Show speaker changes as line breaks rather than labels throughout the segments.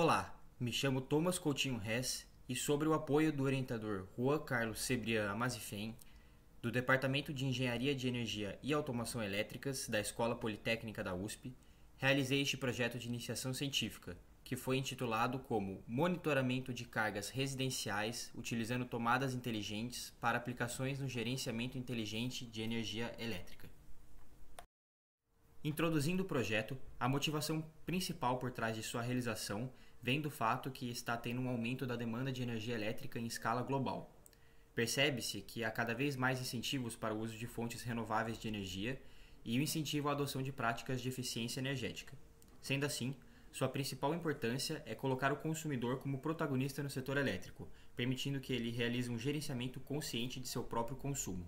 Olá, me chamo Thomas Coutinho Hess e sobre o apoio do orientador Juan Carlos Cebrián Amazifém, do Departamento de Engenharia de Energia e Automação Elétricas da Escola Politécnica da USP, realizei este projeto de iniciação científica, que foi intitulado como Monitoramento de Cargas Residenciais utilizando tomadas inteligentes para aplicações no gerenciamento inteligente de energia elétrica. Introduzindo o projeto, a motivação principal por trás de sua realização vem do fato que está tendo um aumento da demanda de energia elétrica em escala global. Percebe-se que há cada vez mais incentivos para o uso de fontes renováveis de energia e o incentivo à adoção de práticas de eficiência energética. Sendo assim, sua principal importância é colocar o consumidor como protagonista no setor elétrico, permitindo que ele realize um gerenciamento consciente de seu próprio consumo.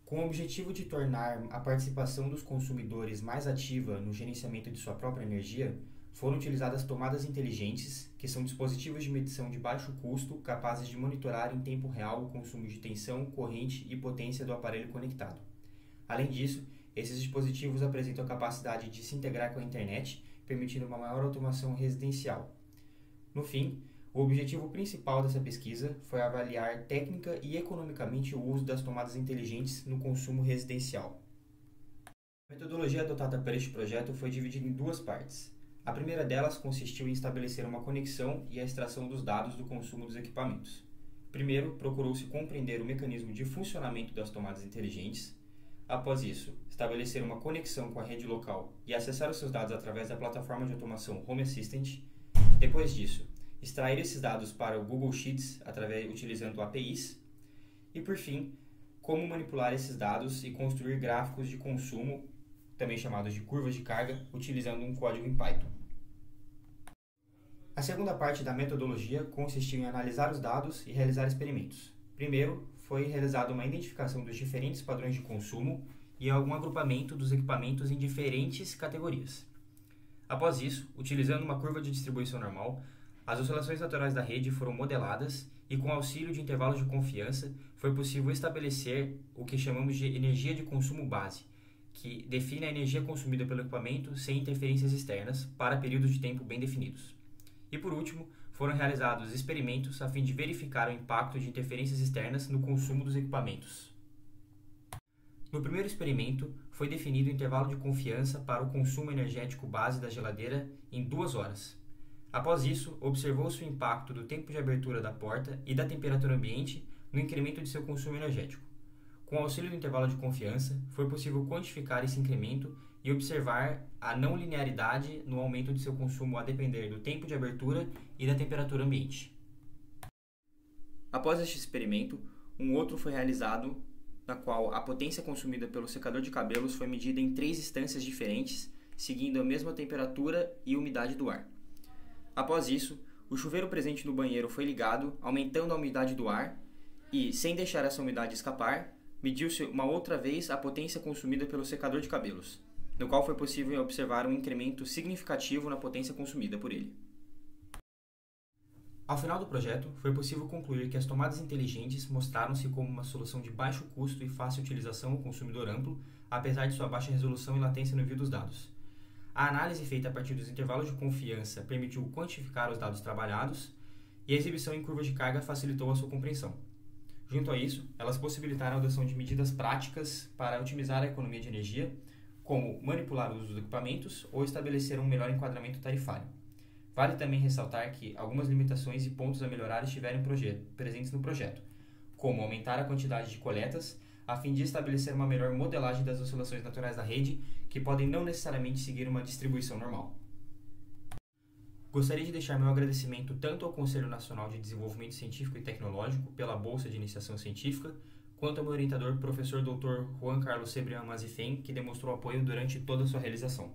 Com o objetivo de tornar a participação dos consumidores mais ativa no gerenciamento de sua própria energia, foram utilizadas tomadas inteligentes, que são dispositivos de medição de baixo custo capazes de monitorar em tempo real o consumo de tensão, corrente e potência do aparelho conectado. Além disso, esses dispositivos apresentam a capacidade de se integrar com a internet, permitindo uma maior automação residencial. No fim, o objetivo principal dessa pesquisa foi avaliar técnica e economicamente o uso das tomadas inteligentes no consumo residencial. A metodologia adotada para este projeto foi dividida em duas partes. A primeira delas consistiu em estabelecer uma conexão e a extração dos dados do consumo dos equipamentos. Primeiro, procurou-se compreender o mecanismo de funcionamento das tomadas inteligentes. Após isso, estabelecer uma conexão com a rede local e acessar os seus dados através da plataforma de automação Home Assistant. Depois disso, extrair esses dados para o Google Sheets utilizando APIs. E, por fim, como manipular esses dados e construir gráficos de consumo, também chamados de curvas de carga, utilizando um código em Python. A segunda parte da metodologia consistiu em analisar os dados e realizar experimentos. Primeiro, foi realizada uma identificação dos diferentes padrões de consumo e algum agrupamento dos equipamentos em diferentes categorias. Após isso, utilizando uma curva de distribuição normal, as oscilações naturais da rede foram modeladas e, com auxílio de intervalos de confiança, foi possível estabelecer o que chamamos de energia de consumo base, que define a energia consumida pelo equipamento sem interferências externas para períodos de tempo bem definidos. E, por último, foram realizados experimentos a fim de verificar o impacto de interferências externas no consumo dos equipamentos. No primeiro experimento, foi definido o intervalo de confiança para o consumo energético base da geladeira em 2 horas. Após isso, observou-se o impacto do tempo de abertura da porta e da temperatura ambiente no incremento de seu consumo energético. Com o auxílio do intervalo de confiança, foi possível quantificar esse incremento e observar a não linearidade no aumento de seu consumo a depender do tempo de abertura e da temperatura ambiente. Após este experimento, um outro foi realizado, na qual a potência consumida pelo secador de cabelos foi medida em 3 instâncias diferentes, seguindo a mesma temperatura e umidade do ar. Após isso, o chuveiro presente no banheiro foi ligado, aumentando a umidade do ar e, sem deixar essa umidade escapar, mediu-se uma outra vez a potência consumida pelo secador de cabelos, no qual foi possível observar um incremento significativo na potência consumida por ele. Ao final do projeto, foi possível concluir que as tomadas inteligentes mostraram-se como uma solução de baixo custo e fácil utilização ao consumidor amplo, apesar de sua baixa resolução e latência no envio dos dados. A análise feita a partir dos intervalos de confiança permitiu quantificar os dados trabalhados e a exibição em curvas de carga facilitou a sua compreensão. Junto a isso, elas possibilitaram a adoção de medidas práticas para otimizar a economia de energia, como manipular o uso dos equipamentos ou estabelecer um melhor enquadramento tarifário. Vale também ressaltar que algumas limitações e pontos a melhorar estiveram presentes no projeto, como aumentar a quantidade de coletas, a fim de estabelecer uma melhor modelagem das oscilações naturais da rede, que podem não necessariamente seguir uma distribuição normal. Gostaria de deixar meu agradecimento tanto ao Conselho Nacional de Desenvolvimento Científico e Tecnológico pela Bolsa de Iniciação Científica, quanto ao meu orientador, professor Dr. Juan Carlos Cebrián Amazifém, que demonstrou apoio durante toda a sua realização.